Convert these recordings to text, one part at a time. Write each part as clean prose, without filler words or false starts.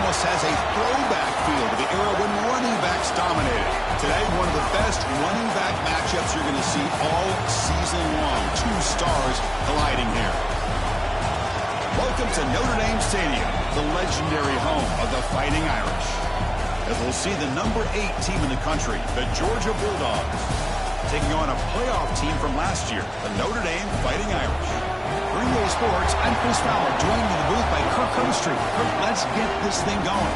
almost has a throwback feel to the era when running backs dominated. Today, one of the best running back matchups you're going to see all season long. Two stars colliding here. Welcome to Notre Dame Stadium, the legendary home of the Fighting Irish. As we'll see the number 8 team in the country, the Georgia Bulldogs, taking on a playoff team from last year, the Notre Dame Fighting Irish. Green Bay Sports, I'm Chris Fowler, joined in the booth by Kirk Herbstreit. Kirk, let's get this thing going.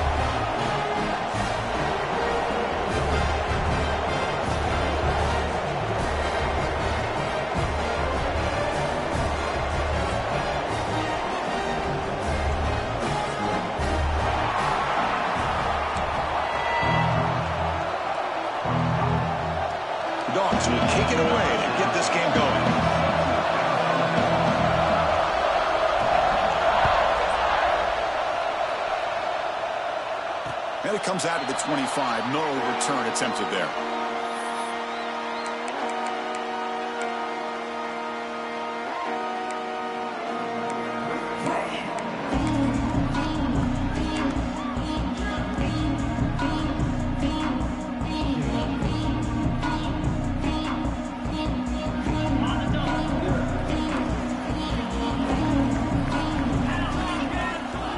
The Dogs will kick it away to get this game going. And it comes out of the 25. No return attempted there.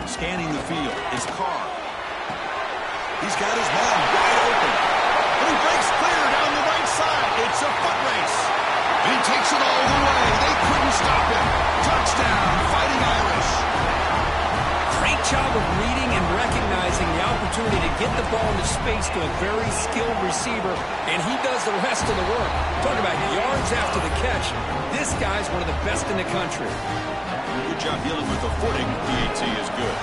Scanning the field is Carr. He's got his man wide open. And he breaks clear down the right side. It's a foot race. And he takes it all the way. They couldn't stop him. Touchdown, Fighting Irish. Great job of reading and recognizing the opportunity to get the ball into space to a very skilled receiver, and he does the rest of the work. Talk about yards after the catch. This guy's one of the best in the country. Good job dealing with the footing. PAT is good.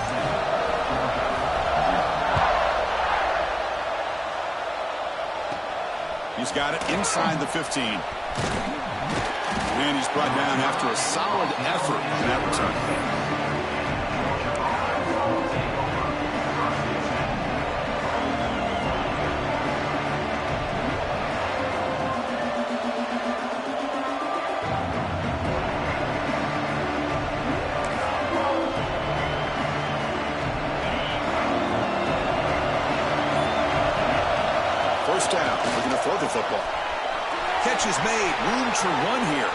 He's got it inside the 15. And he's brought down after a solid effort in that return. First down. We're going to throw the football. Catch is made. Room to run here.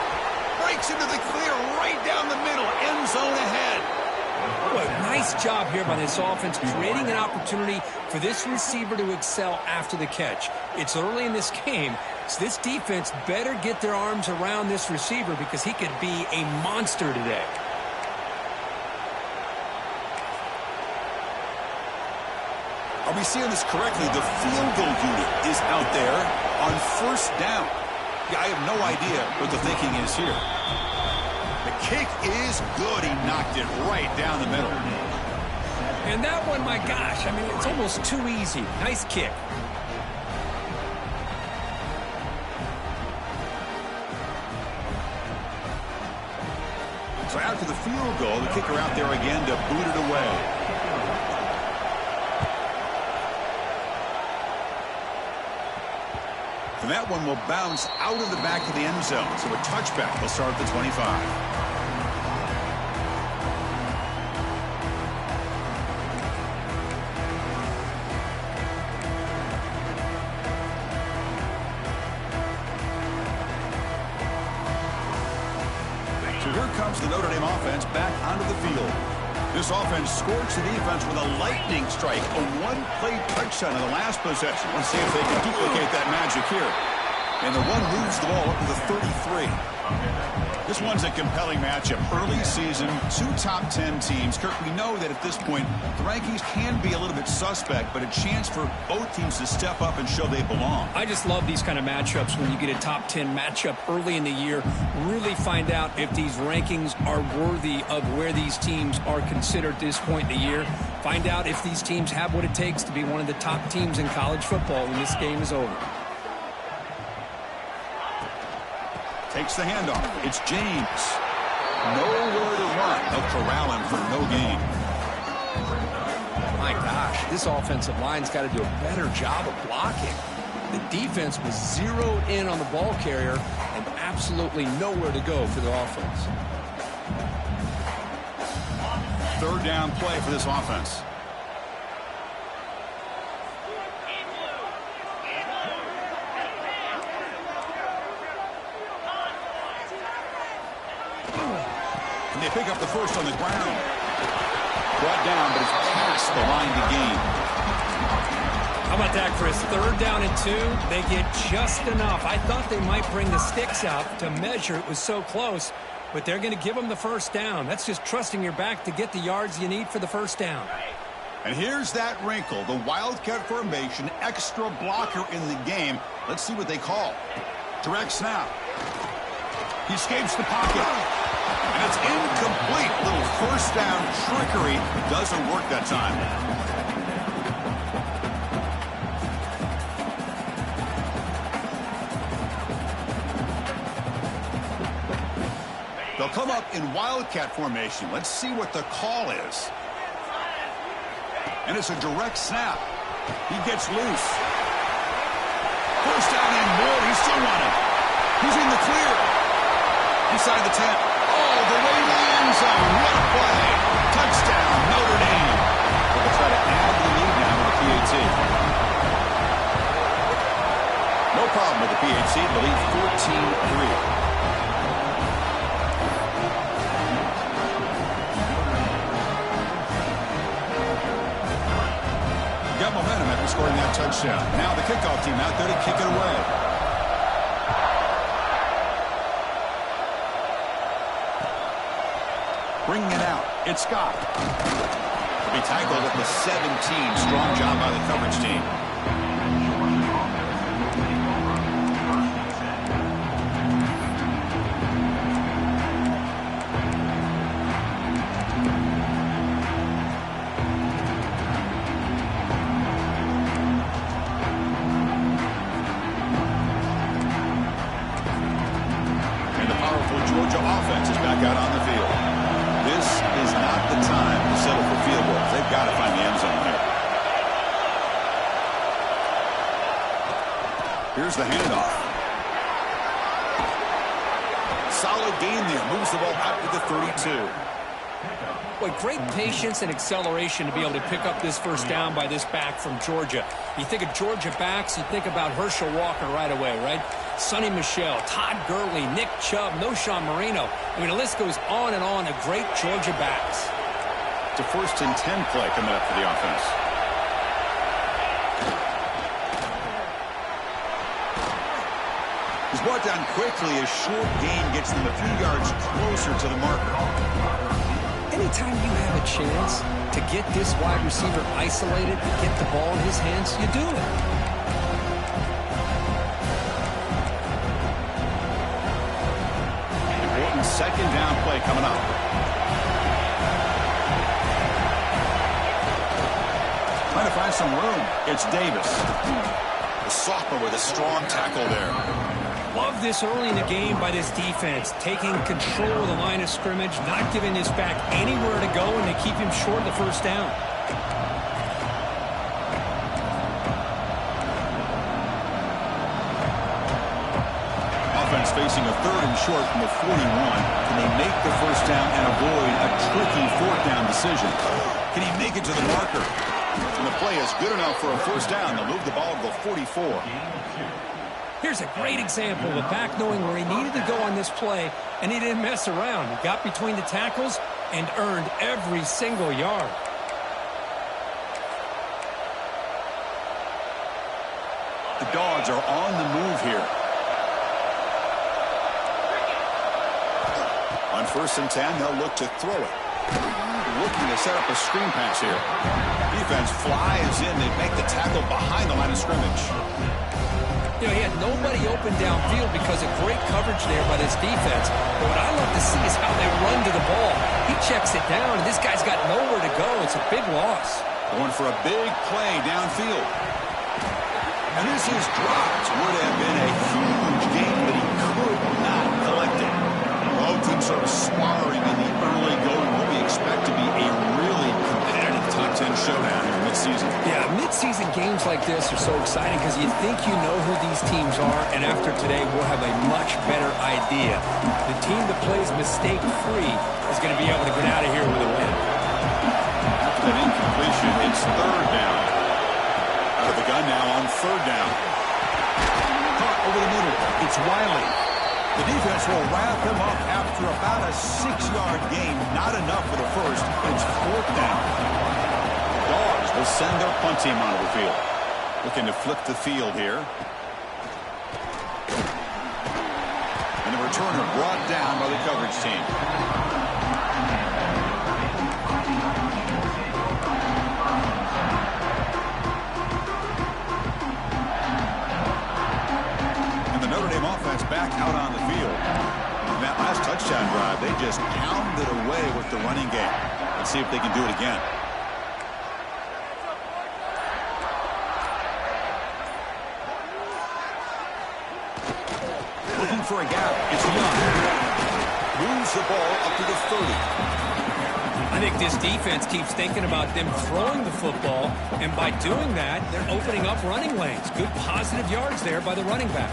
Breaks into the clear right down the middle. End zone ahead. Boy, nice job here by this offense, creating an opportunity for this receiver to excel after the catch. It's early in this game, so this defense better get their arms around this receiver because he could be a monster today. Are we seeing this correctly? The field goal unit is out there on first down. Yeah, I have no idea what the thinking is here. The kick is good. He knocked it right down the middle. And that one, my gosh, I mean, it's almost too easy. Nice kick. So after the field goal, the kicker out there again to boot it away. And that one will bounce out of the back of the end zone. So a touchback will start at the 25. So here comes the Notre Dame offense back onto the field. This offense scorched the defense with a lightning strike, a one-play touchdown in the last possession. Let's see if they can duplicate that magic here. And the one moves the ball up to the 33. This one's a compelling matchup. Early season, 2 top 10 teams. Kirk, we know that at this point, the rankings can be a little bit suspect, but a chance for both teams to step up and show they belong. I just love these kind of matchups when you get a top 10 matchup early in the year. Really find out if these rankings are worthy of where these teams are considered at this point in the year. Find out if these teams have what it takes to be one of the top teams in college football when this game is over. Takes the handoff. It's James. Nowhere to run. They'll corral him for no gain. My gosh, this offensive line's got to do a better job of blocking. The defense was zeroed in on the ball carrier and absolutely nowhere to go for the offense. Third down play for this offense. they pick up the first on the ground. Brought down, but it's past the line to gain. How about that, Chris? 3rd down and 2. They get just enough. I thought they might bring the sticks out to measure. It was so close, but they're going to give them the first down. That's just trusting your back to get the yards you need for the first down. And here's that wrinkle, the Wildcat formation, extra blocker in the game. Let's see what they call. Direct snap. He escapes the pocket. And it's incomplete. Little first down trickery. Doesn't work that time. They'll come up in Wildcat formation. Let's see what the call is. And it's a direct snap. He gets loose. First down and more. He's still running. He's in the clear. Inside the 10. All the way to the end zone. What a play. Touchdown, Notre Dame. They'll try to add the lead now with the PAT. No problem with the PAT. The lead 14-3. Got momentum after scoring that touchdown. Now the kickoff team out there to kick it away. Bringing it out. It's Scott. To be tackled at the 17. Strong job by the coverage team. Georgia offense is back out on the field. This is not the time to settle for field goals. They've got to find the end zone here. Here's the handoff. Solid gain there. Moves the ball out to the 32. Boy, great patience and acceleration to be able to pick up this first down by this back from Georgia. You think of Georgia backs, you think about Herschel Walker right away, right? Sonny Michel, Todd Gurley, Nick Chubb, Noshawn Marino. I mean, the list goes on and on of great Georgia backs. It's a 1st and 10 play coming up for the offense. He's brought down quickly. A short gain gets them a few yards closer to the marker. Anytime you have a chance to get this wide receiver isolated, get the ball in his hands, you do it. Important 2nd down play coming up. Trying to find some room. It's Davis. The sophomore with a strong tackle there. Love this early in the game by this defense, taking control of the line of scrimmage, not giving this back anywhere to go, and they keep him short of the first down. Offense facing a 3rd and short from the 41. Can they make the first down and avoid a tricky 4th down decision? Can he make it to the marker? And the play is good enough for a first down. They'll move the ball to the 44. Here's a great example of a back knowing where he needed to go on this play, and he didn't mess around. He got between the tackles and earned every single yard. The Dogs are on the move here. On 1st and 10, they'll look to throw it. Looking to set up a screen pass here. Defense flies in. They make the tackle behind the line of scrimmage. You know, he had nobody open downfield because of great coverage there by this defense. But what I love to see is how they run to the ball. He checks it down, and this guy's got nowhere to go. It's a big loss. Going for a big play downfield. And this is dropped. Would have been a huge game, but he could not collect it. Both teams sort of sparring in the early going. What we expect to be a really competitive top 10 showdown here mid-season. Yeah, mid-season games like this are so exciting because you think you know who these teams are, and after today we'll have a much better idea. The team that plays mistake-free is going to be able to get out of here with a win. After that incompletion, it's 3rd down. Out of the gun now on 3rd down. Caught over the middle. It's Wiley. The defense will wrap him up after about a 6-yard gain. Not enough for the first. It's 4th down. Dogs will send their punt team onto the field. Looking to flip the field here. And the returner brought down by the coverage team. And the Notre Dame offense back out on the field. In that last touchdown drive, they just pounded away with the running game. Let's see if they can do it again. Looking for a gap. It's Young. Moves the ball up to the 30. I think this defense keeps thinking about them throwing the football, and by doing that, they're opening up running lanes. Good positive yards there by the running back.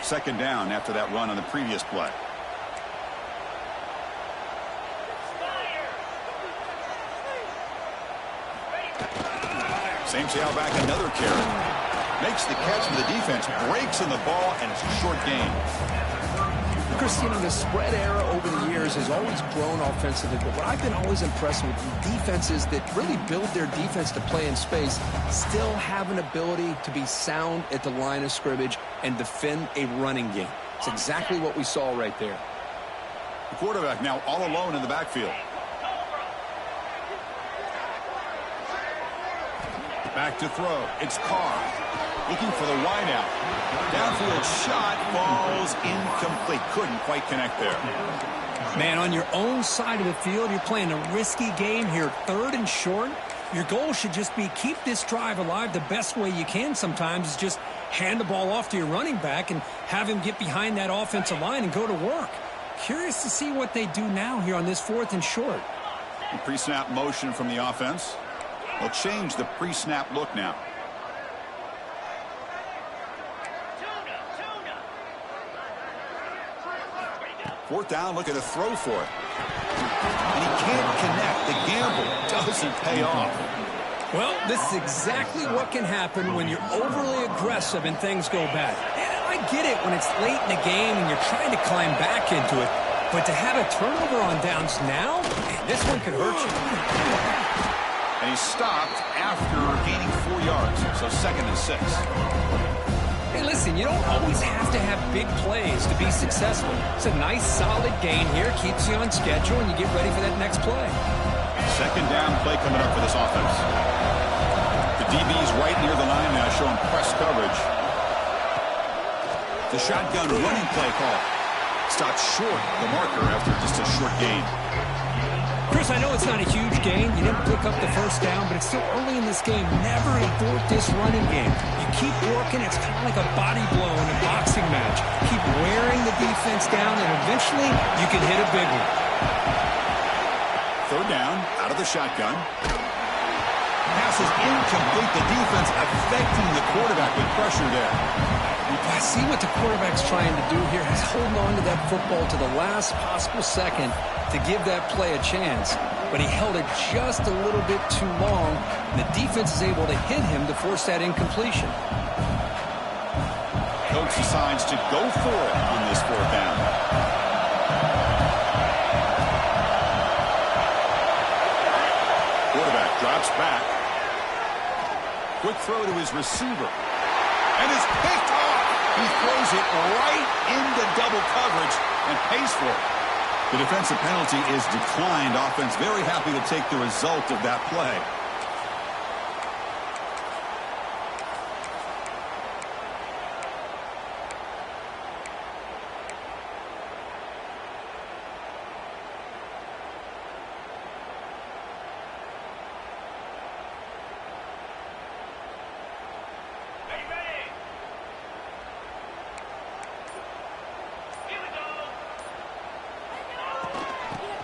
Second down after that run on the previous play. Same tailback, another carry. Makes the catch for the defense, breaks in the ball, and it's a short gain. Chris, you know, the spread era over the years has always grown offensively, but what I've been always impressed with defenses that really build their defense to play in space still have an ability to be sound at the line of scrimmage and defend a running game. It's exactly what we saw right there. The quarterback now all alone in the backfield. Back to throw. It's Carr. Looking for the wideout. Downfield shot falls incomplete. Couldn't quite connect there. Man, on your own side of the field, you're playing a risky game here. 3rd and short. Your goal should just be keep this drive alive the best way you can sometimes is just hand the ball off to your running back and have him get behind that offensive line and go to work. Curious to see what they do now here on this 4th and short. The pre-snap motion from the offense. They'll change the pre-snap look now. Fourth down, look at a throw for it. And he can't connect. The gamble doesn't pay off. Well, this is exactly what can happen when you're overly aggressive and things go bad. And I get it when it's late in the game and you're trying to climb back into it. But to have a turnover on downs now, man, this one could hurt you. And he stopped after gaining 4 yards. So 2nd and 6. Hey, listen, you don't always have to have big plays to be successful. It's a nice, solid gain here. Keeps you on schedule, and you get ready for that next play. Second down play coming up for this offense. The DB's right near the line now, showing press coverage. The shotgun running play call. Stopped short the marker after just a short gain. Chris, I know it's not a huge gain. You didn't pick up the first down, but it's still early in this game. Never abort this running game. You keep working. It's kind of like a body blow in a boxing match. Keep wearing the defense down, and eventually you can hit a big one. Third down, out of the shotgun. Pass is incomplete. The defense affecting the quarterback with pressure there. I see what the quarterback's trying to do here. He's holding on to that football to the last possible second to give that play a chance. But he held it just a little bit too long. And the defense is able to hit him to force that incompletion. Coach decides to go for it on this 4th down. Quarterback drops back. Quick throw to his receiver. And it's picked off. He throws it right into double coverage and pays for it. The defensive penalty is declined. Offense very happy to take the result of that play.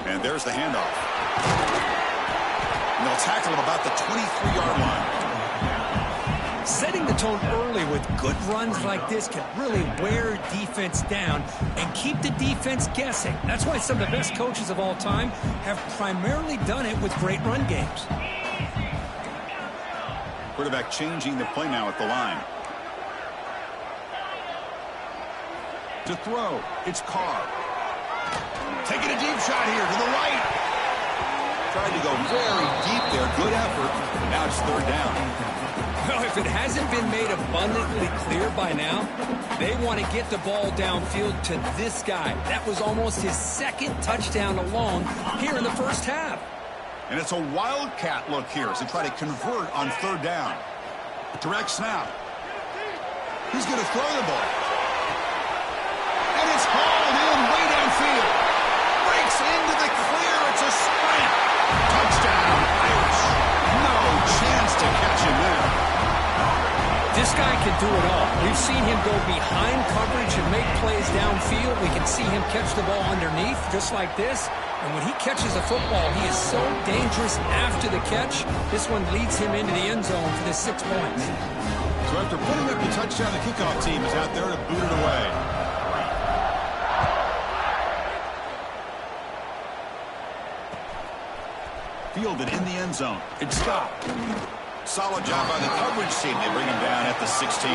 And there's the handoff. And they'll tackle him about the 23-yard line. Setting the tone early with good runs like this can really wear defense down and keep the defense guessing. That's why some of the best coaches of all time have primarily done it with great run games. Quarterback changing the play now at the line. To throw, it's Carr. Taking a deep shot here to the right. Tried to go very deep there. Good effort. Now it's third down. Well, if it hasn't been made abundantly clear by now, they want to get the ball downfield to this guy. That was almost his second touchdown alone here in the first half. And it's a wildcat look here as they try to convert on third down. Direct snap. He's going to throw the ball. And it's hauled in way downfield. Breaks into the clear. It's a sprint. Touchdown, Irish. No chance to catch him there. This guy can do it all. We've seen him go behind coverage and make plays downfield. We can see him catch the ball underneath just like this. And when he catches a football, he is so dangerous after the catch. This one leads him into the end zone for the 6 points. So after putting up the touchdown, the kickoff team is out there to boot it away. Fielded in the end zone. It's stopped. Solid job by the coverage team. They bring him down at the 16.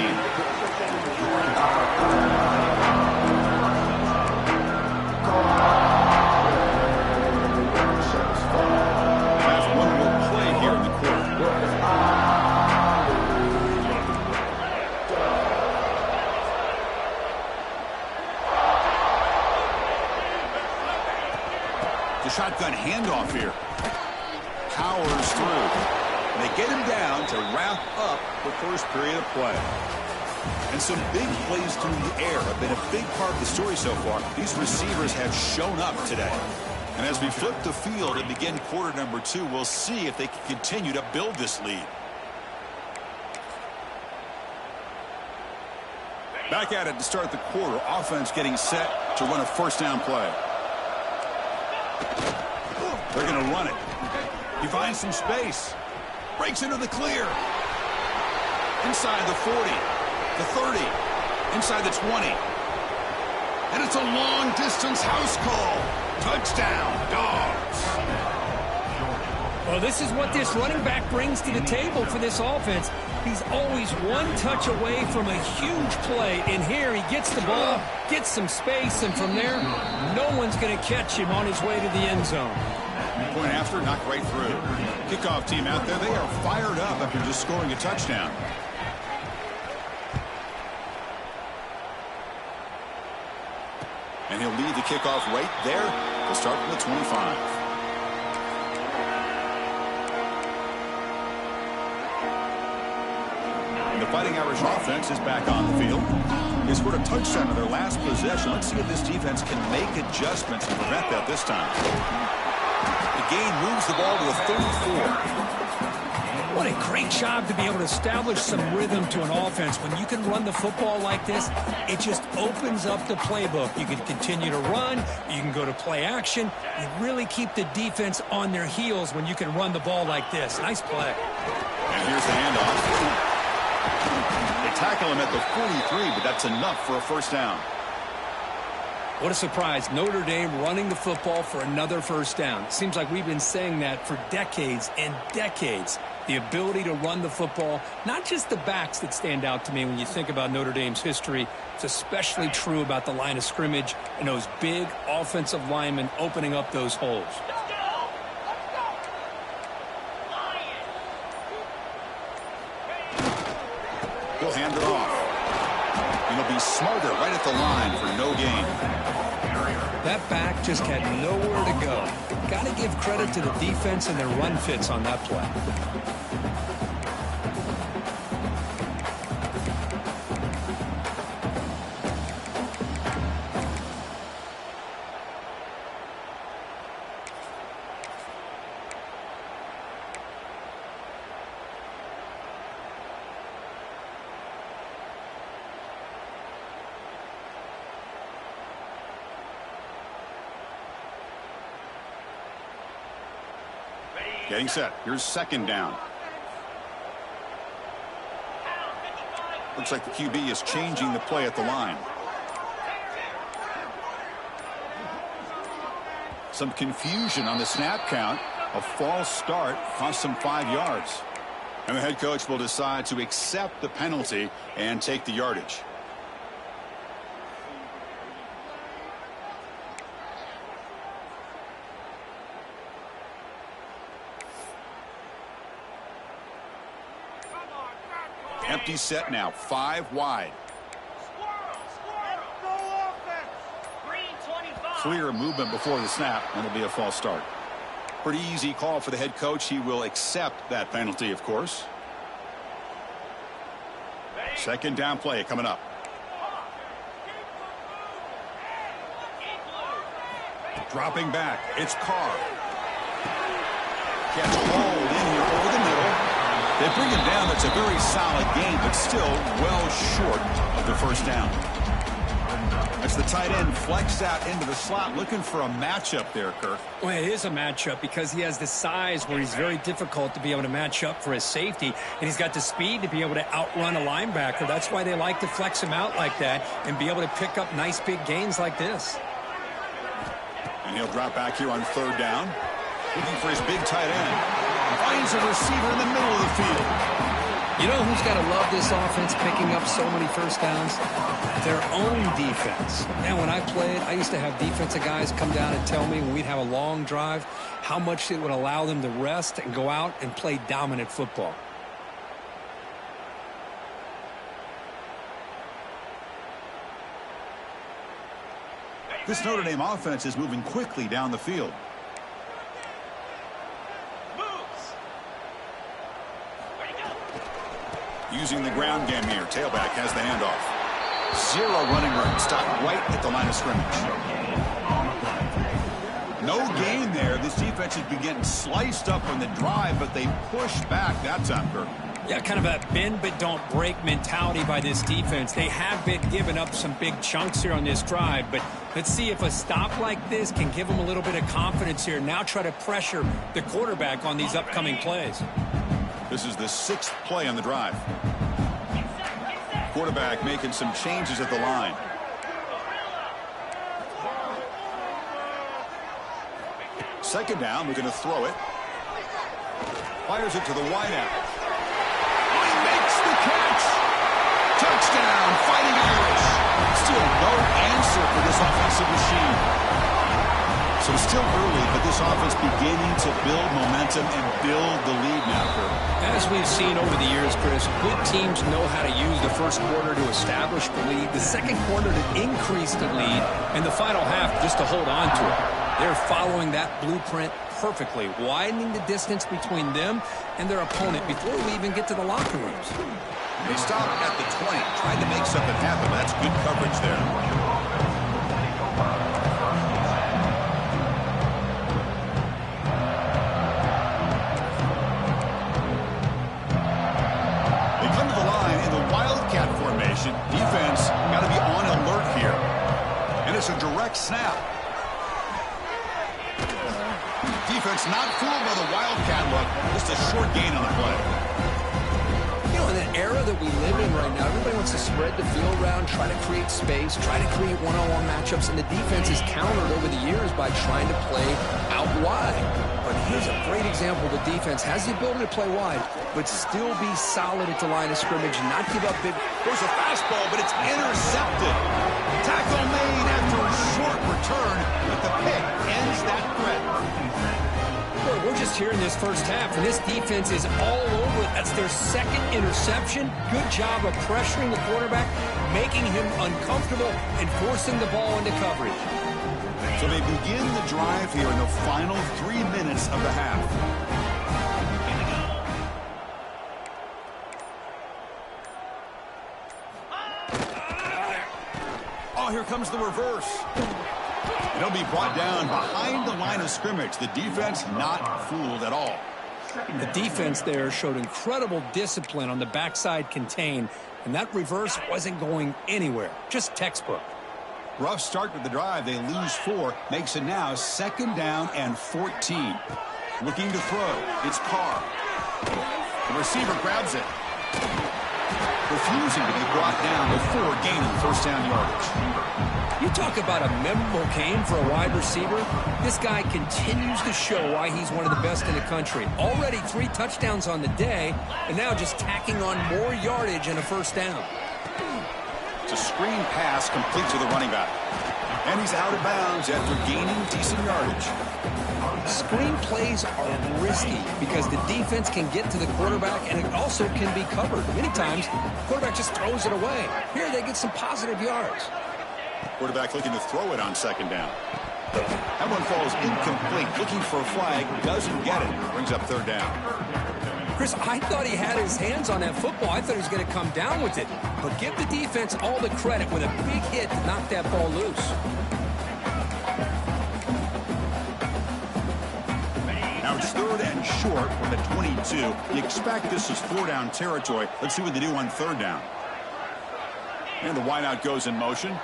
Last one more play here in the quarter. The shotgun handoff here. Powers through. They get him down to wrap up the first period of play. And some big plays through the air have been a big part of the story so far. These receivers have shown up today. And as we flip the field and begin quarter number 2, we'll see if they can continue to build this lead. Back at it to start the quarter. Offense getting set to run a first down play. They're going to run it. He finds some space. Breaks into the clear. Inside the 40. The 30. Inside the 20. And it's a long-distance house call. Touchdown, Dogs. Well, this is what this running back brings to the table for this offense. He's always one touch away from a huge play. And here he gets the ball, gets some space, and from there, no one's going to catch him on his way to the end zone. Point after, knocked right through. Kickoff team out there, they are fired up after just scoring a touchdown. And he'll lead the kickoff right there to start from the 25. The Fighting Irish offense is back on the field. They scored a touchdown in their last possession. Let's see if this defense can make adjustments and prevent that this time. The gain moves the ball to the 34. What a great job to be able to establish some rhythm to an offense. When you can run the football like this, it just opens up the playbook. You can continue to run. You can go to play action. You really keep the defense on their heels when you can run the ball like this. Nice play. And here's the handoff. They tackle him at the 43, but that's enough for a first down. What a surprise. Notre Dame running the football for another first down. Seems like we've been saying that for decades and decades. The ability to run the football, not just the backs that stand out to me when you think about Notre Dame's history. It's especially true about the line of scrimmage and those big offensive linemen opening up those holes. He'll hand it off. He'll be smarter right at the line for no gain. That back just had nowhere to go. Got to give credit to the defense and their run fits on that play. Getting set. Here's second down. Looks like the QB is changing the play at the line. Some confusion on the snap count. A false start cost them 5 yards. And the head coach will decide to accept the penalty and take the yardage. Empty set now, 5 wide. Clear movement before the snap, and it'll be a false start. Pretty easy call for the head coach. He will accept that penalty, of course. Second down play coming up. Dropping back, it's Carr. Catch hauled in here over the middle. They bring him down. That's a very solid game, but still well short of the first down. That's the tight end flexed out into the slot, looking for a matchup there, Kirk. Well, it is a matchup because he has the size where he's very difficult to be able to match up for his safety, and he's got the speed to be able to outrun a linebacker. That's why they like to flex him out like that and be able to pick up nice big gains like this. And he'll drop back here on third down, looking for his big tight end. Finds a receiver in the middle of the field. You know who's got to love this offense picking up so many first downs? Their own defense. Man, when I played, I used to have defensive guys come down and tell me when we'd have a long drive how much it would allow them to rest and go out and play dominant football. This Notre Dame offense is moving quickly down the field. Using the ground game here. Tailback has the handoff. Zero running room. Stopped right at the line of scrimmage. No gain there. This defense has been getting sliced up on the drive, but they push back that time, Kirk. Yeah, kind of a bend but don't break mentality by this defense. They have been giving up some big chunks here on this drive, but let's see if a stop like this can give them a little bit of confidence here. Now try to pressure the quarterback on these upcoming plays. This is the 6th play on the drive. Quarterback making some changes at the line. Second down, we're going to throw it. Fires it to the wideout. Oh, he makes the catch. Touchdown, Fighting Irish. Still no answer for this offensive machine. So still early, but this offense beginning to build momentum and build the lead now, Kirk. As we've seen over the years, Chris, good teams know how to use the first quarter to establish the lead, the second quarter to increase the lead, and the final half just to hold on to it. They're following that blueprint perfectly, widening the distance between them and their opponent before we even get to the locker rooms. They stop at the 20, tried to make something happen. That's good coverage there. Defense got to be on alert here. And it's a direct snap. Defense not fooled by the Wildcat look. Just a short gain on the play. You know, in the era that we live in right now, everybody wants to spread the field around, try to create space, try to create one-on-one matchups, and the defense is countered over the years by trying to play out wide. But here's a great example. The defense has the ability to play wide, but still be solid at the line of scrimmage, not give up big. There's a fastball, but it's intercepted. Tackle made after a short return, but the pick ends that threat. Boy, we're just here in this first half, and this defense is all over it. That's their second interception. Good job of pressuring the quarterback, making him uncomfortable, and forcing the ball into coverage. So they begin the drive here in the final 3 minutes of the half. Oh, here comes the reverse. It'll be brought down behind the line of scrimmage. The defense not fooled at all. The defense there showed incredible discipline on the backside contain, and that reverse wasn't going anywhere. Just textbook. Rough start with the drive. They lose 4. Makes it now 2nd down and 14. Looking to throw. It's Carr. The receiver grabs it. refusing to be brought down before gaining first down yardage. You talk about a memorable game for a wide receiver. This guy continues to show why he's one of the best in the country. Already 3 touchdowns on the day, and now just tacking on more yardage and a first down. It's a screen pass complete to the running back. And he's out of bounds after gaining decent yardage. Screen plays are risky because the defense can get to the quarterback, and it also can be covered. Many times, the quarterback just throws it away. Here they get some positive yards. Quarterback looking to throw it on second down. That one falls incomplete. Looking for a flag. Doesn't get it. Brings up third down. Chris, I thought he had his hands on that football. I thought he was going to come down with it. But give the defense all the credit with a big hit to knock that ball loose. Now it's third and short from the 22. You expect this is 4-down territory. Let's see what they do on third down. And the wideout goes in motion.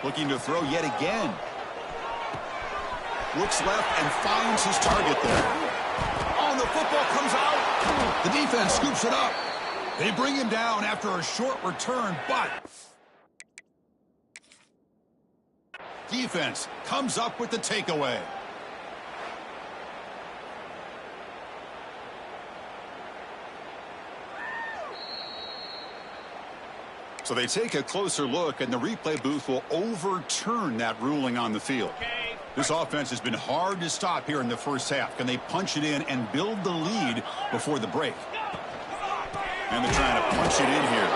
Looking to throw yet again. Looks left and finds his target there. Oh, the football comes out. The defense scoops it up. They bring him down after a short return, but defense comes up with the takeaway. So they take a closer look, and the replay booth will overturn that ruling on the field. This offense has been hard to stop here in the first half. Can they punch it in and build the lead before the break? And they're trying to punch it in here.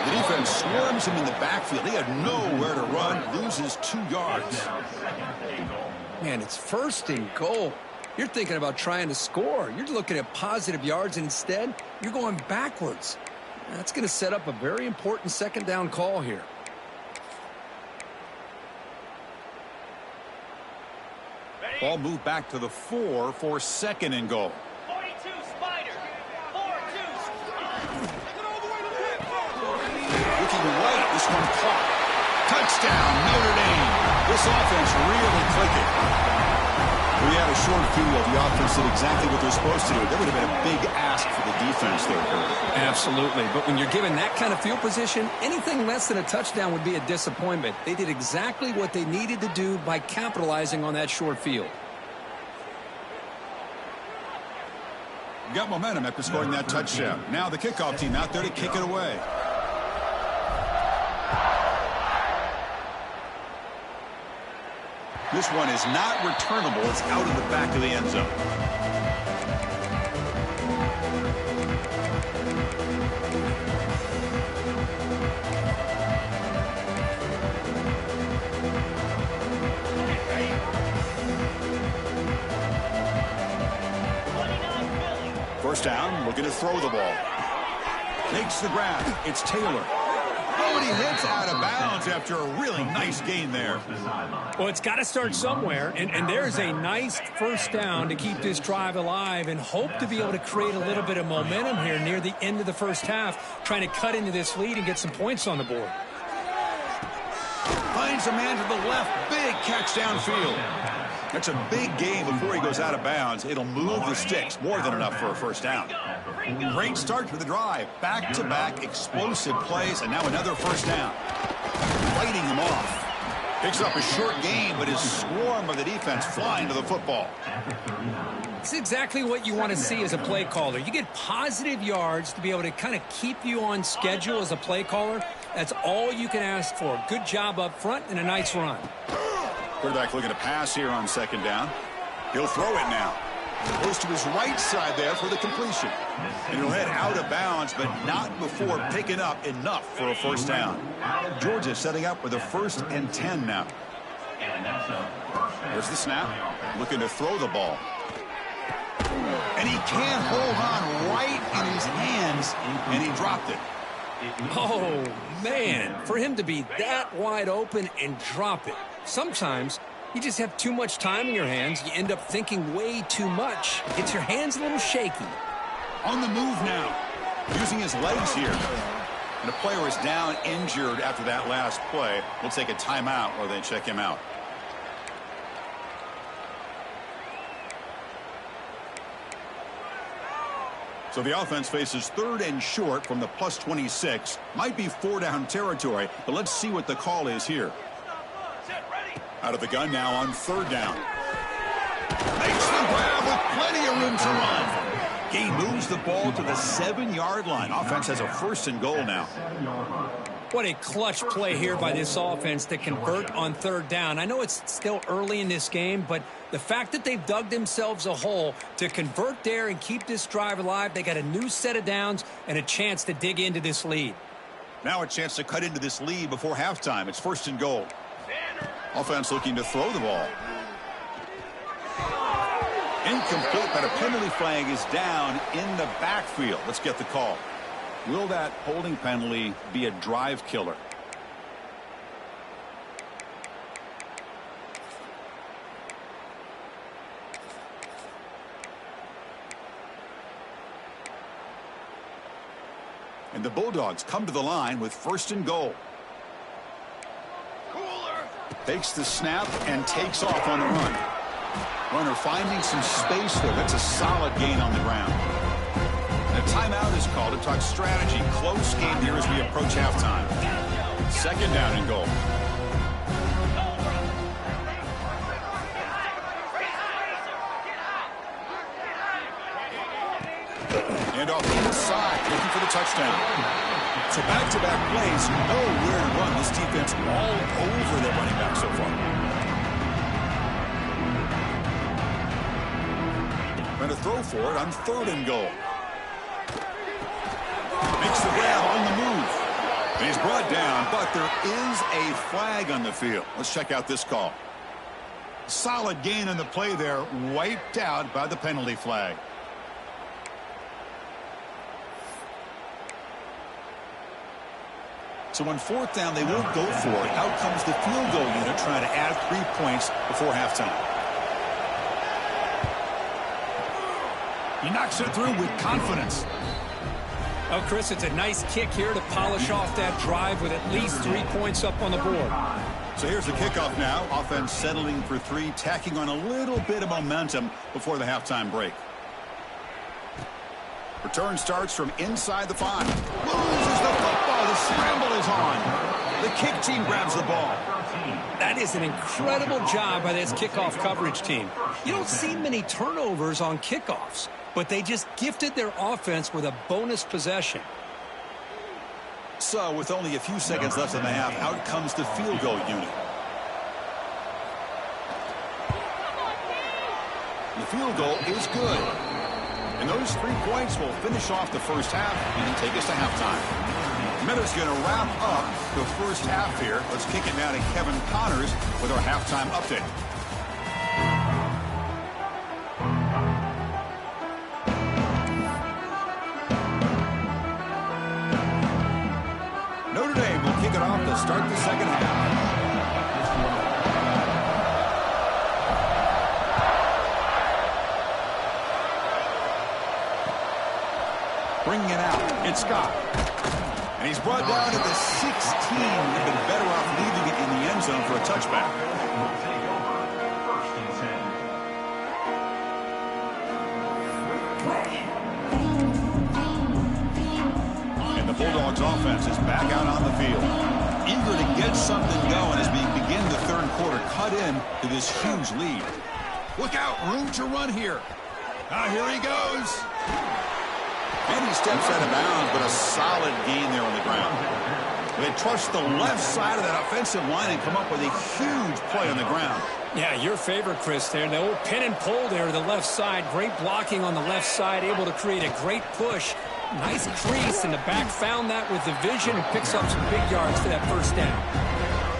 The defense swarms him in the backfield. He had nowhere to run, loses 2 yards. Man, it's first and goal. You're thinking about trying to score. You're looking at positive yards, and instead, you're going backwards. That's going to set up a very important second down call here. Ball moved back to the 4 for second and goal. 42 Spider. 4-2. Looking right, this one caught. Touchdown, Notre Dame. This offense really clicking. We had a short field. The offense did exactly what they're supposed to do. That would have been a big ask for the defense there, Kurt. Absolutely. But when you're given that kind of field position, anything less than a touchdown would be a disappointment. They did exactly what they needed to do by capitalizing on that short field. Got momentum after scoring that touchdown. Now the kickoff team out there to kick it away. This one is not returnable. It's out of the back of the end zone. First down, looking to throw the ball. Takes the grab. It's Taylor. Oh, and he hits out of bounds after a really nice gain there. Well, it's got to start somewhere, and there's a nice first down to keep this drive alive and hope to be able to create a little bit of momentum here near the end of the first half, trying to cut into this lead and get some points on the board. Finds a man to the left. Big catch downfield. That's a big gain before he goes out of bounds. It'll move the sticks. More than enough for a first down. Great start to the drive. Back-to-back explosive plays, and now another first down. Fighting them off. Picks up a short gain, but his swarm of the defense flying to the football. It's exactly what you want to see as a play caller. You get positive yards to be able to kind of keep you on schedule as a play caller. That's all you can ask for. Good job up front and a nice run. Quarterback looking to pass here on second down. He'll throw it now. Goes to his right side there for the completion. And he'll head out of bounds, but not before picking up enough for a first down. Georgia setting up with a 1st and 10 now. There's the snap. Looking to throw the ball. And he can't hold on right in his hands, and he dropped it. Oh, man, for him to be that wide open and drop it. Sometimes you just have too much time in your hands. You end up thinking way too much. Gets your hands a little shaky. On the move now. Using his legs here. And a player is down injured after that last play. We'll take a timeout while they check him out. So the offense faces 3rd and short from the +26. Might be 4-down territory, but let's see what the call is here. Out of the gun now on 3rd down. Makes the grab with plenty of room to run. He moves the ball to the 7-yard line. Offense has a 1st and goal now. What a clutch play here by this offense to convert on 3rd down. I know it's still early in this game, but the fact that they've dug themselves a hole to convert there and keep this drive alive, they got a new set of downs and a chance to dig into this lead. Now a chance to cut into this lead before halftime. It's 1st and goal. Offense looking to throw the ball. Incomplete, but a penalty flag is down in the backfield. Let's get the call. Will that holding penalty be a drive killer? And the Bulldogs come to the line with 1st and goal. Takes the snap and takes off on the run. Runner finding some space there. That's a solid gain on the ground. And a timeout is called to talk strategy. Close game here as we approach halftime. 2nd down and goal. And off the inside, looking for the touchdown. So back-to-back plays, nowhere to run. This defense all over their running back so far. Going to throw for it on 3rd and goal. Makes the grab on the move. And he's brought down, but there is a flag on the field. Let's check out this call. Solid gain on the play there, wiped out by the penalty flag. So on 4th down, they will go for it. Out comes the field goal unit trying to add 3 points before halftime. He knocks it through with confidence. Oh, Chris, it's a nice kick here to polish off that drive with at least 3 points up on the board. So here's the kickoff now. Offense settling for 3, tacking on a little bit of momentum before the halftime break. Return starts from inside the 5. Loses the football. The scramble is on. The kick team grabs the ball. That is an incredible job by this kickoff coverage team. You don't see many turnovers on kickoffs, but they just gifted their offense with a bonus possession. So with only a few seconds left in the half, out comes the field goal unit. The field goal is good. And those 3 points will finish off the first half and take us to halftime. Meadows going to wrap up the first half here. Let's kick it now to Kevin Connors with our halftime update. Notre Dame will kick it off to start the second half. Bringing it out, it's Scott. And he's brought down to the 16. They've been better off leaving it in the end zone for a touchback. And the Bulldogs offense is back out on the field. Eager to get something going as we begin the 3rd quarter. Cut in to this huge lead. Look out, room to run here. Here he goes. And he steps out of bounds, but a solid gain there on the ground. They trust the left side of that offensive line and come up with a huge play on the ground. Yeah, your favorite, Chris, there. The old pin and pull there to the left side. Great blocking on the left side, able to create a great push. Nice crease, and the back found that with the vision and picks up some big yards for that first down.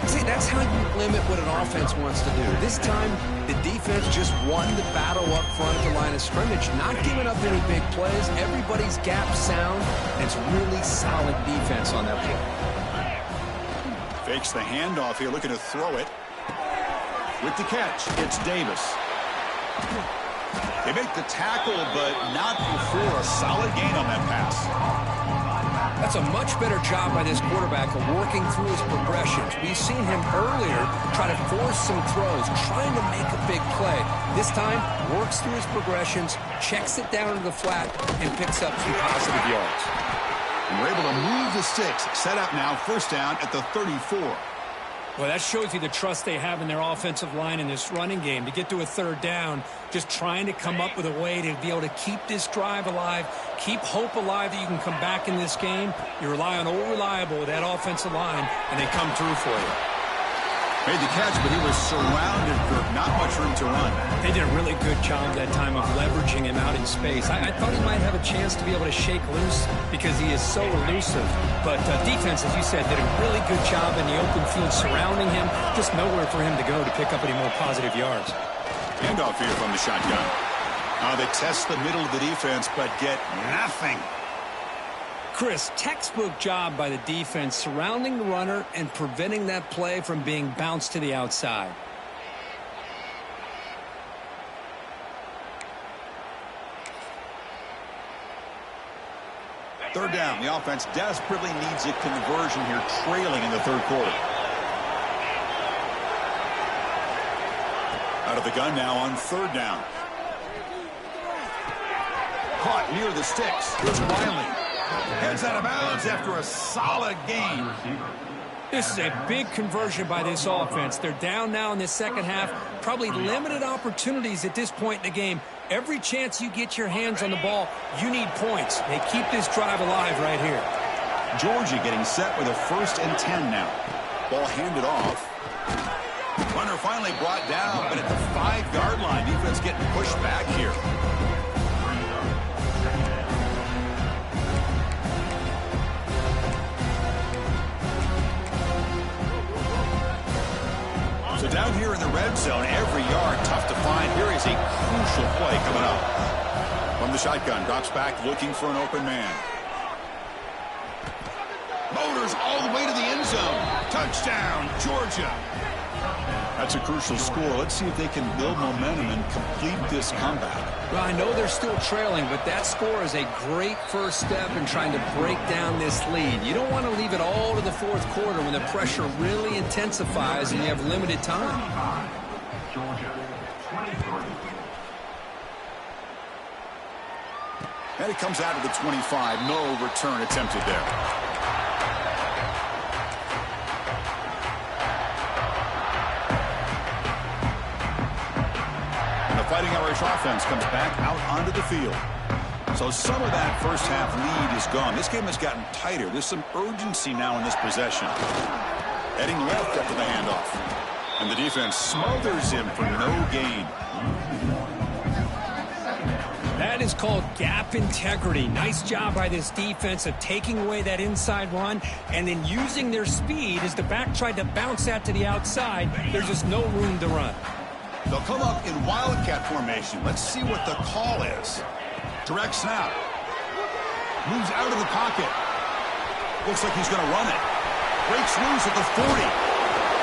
See, that's how you limit what an offense wants to do. This time, the defense just won the battle up front at the line of scrimmage, not giving up any big plays. Everybody's gap sound, and it's really solid defense on that play. Fakes the handoff here, looking to throw it. With the catch, it's Davis. They make the tackle, but not before a solid gain on that pass. That's a much better job by this quarterback of working through his progressions. We've seen him earlier try to force some throws, trying to make a big play. This time, works through his progressions, checks it down to the flat, and picks up some positive yards. And we're able to move the sticks. Set up now, first down at the 34. Well, that shows you the trust they have in their offensive line in this running game. To get to a third down, just trying to come up with a way to be able to keep this drive alive, keep hope alive that you can come back in this game. You rely on Old Reliable with that offensive line, and they come through for you. Made the catch, but he was surrounded for not much room to run. They did a really good job that time of leveraging him out in space. I thought he might have a chance to be able to shake loose because he is so elusive. But defense, as you said, did a really good job in the open field surrounding him. Just nowhere for him to go to pick up any more positive yards. Handoff here from the shotgun. They test the middle of the defense, but get nothing. Chris, textbook job by the defense surrounding the runner and preventing that play from being bounced to the outside. Third down. The offense desperately needs a conversion here, trailing in the third quarter. Out of the gun now on third down. Caught near the sticks. Here's Wiley. Heads out of bounds after a solid gain. This is a big conversion by this offense. They're down now in the second half. Probably limited opportunities at this point in the game. Every chance you get your hands on the ball, you need points. They keep this drive alive right here. Georgia getting set with a 1st and 10 now. Ball handed off. Runner finally brought down, but at the 5-yard line, defense getting pushed back here. So down here in the red zone, every yard tough to find. Here is a crucial play coming up. From the shotgun, drops back looking for an open man. Motors all the way to the end zone. Touchdown, Georgia. That's a crucial score. Let's see if they can build momentum and complete this comeback. Well, I know they're still trailing, but that score is a great first step in trying to break down this lead. You don't want to leave it all to the fourth quarter when the pressure really intensifies and you have limited time. And it comes out of the 25. No return attempted there. Fighting Irish offense comes back out onto the field. So some of that first half lead is gone. This game has gotten tighter. There's some urgency now in this possession. Heading left after the handoff. And the defense smothers him for no gain. That is called gap integrity. Nice job by this defense of taking away that inside run and then using their speed as the back tried to bounce that to the outside. There's just no room to run. They'll come up in wildcat formation. Let's see what the call is. Direct snap. Moves out of the pocket. Looks like he's going to run it. Breaks loose at the 40.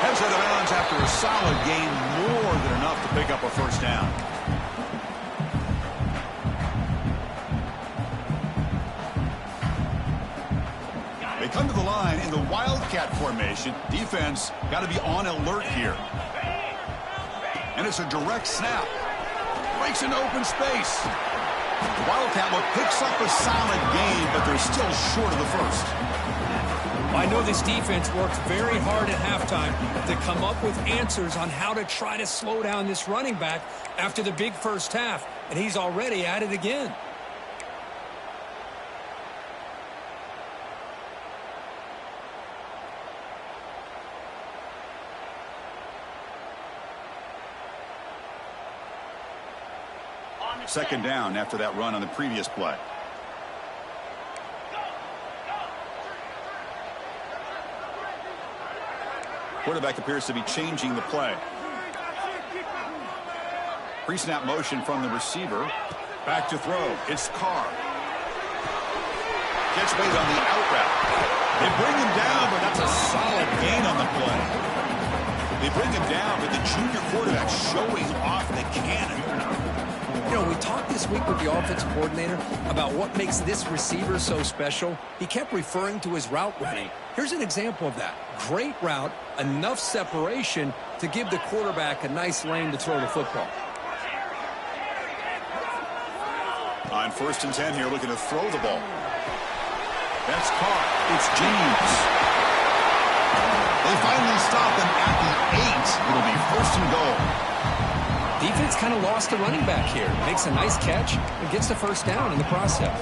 Heads out of bounds after a solid gain, more than enough to pick up a first down. They come to the line in the wildcat formation. Defense got to be on alert here. And it's a direct snap. Breaks into open space. The Wildcat look picks up a solid gain, but they're still short of the first. I know this defense worked very hard at halftime to come up with answers on how to try to slow down this running back after the big first half, and he's already at it again. Second down after that run on the previous play. Quarterback appears to be changing the play. Pre-snap motion from the receiver. Back to throw. It's Carr. Gets made on the out route. They bring him down, but that's a solid gain on the play. They bring him down, but the junior quarterback showing off the cannon. You know, we talked this week with the offensive coordinator about what makes this receiver so special. He kept referring to his route running. Here's an example of that. Great route, enough separation to give the quarterback a nice lane to throw the football. On 1st and 10 here, looking to throw the ball. That's caught. It's James. They finally stop him at the 8. It'll be 1st and goal. Defense kind of lost the running back here. Makes a nice catch and gets the first down in the process.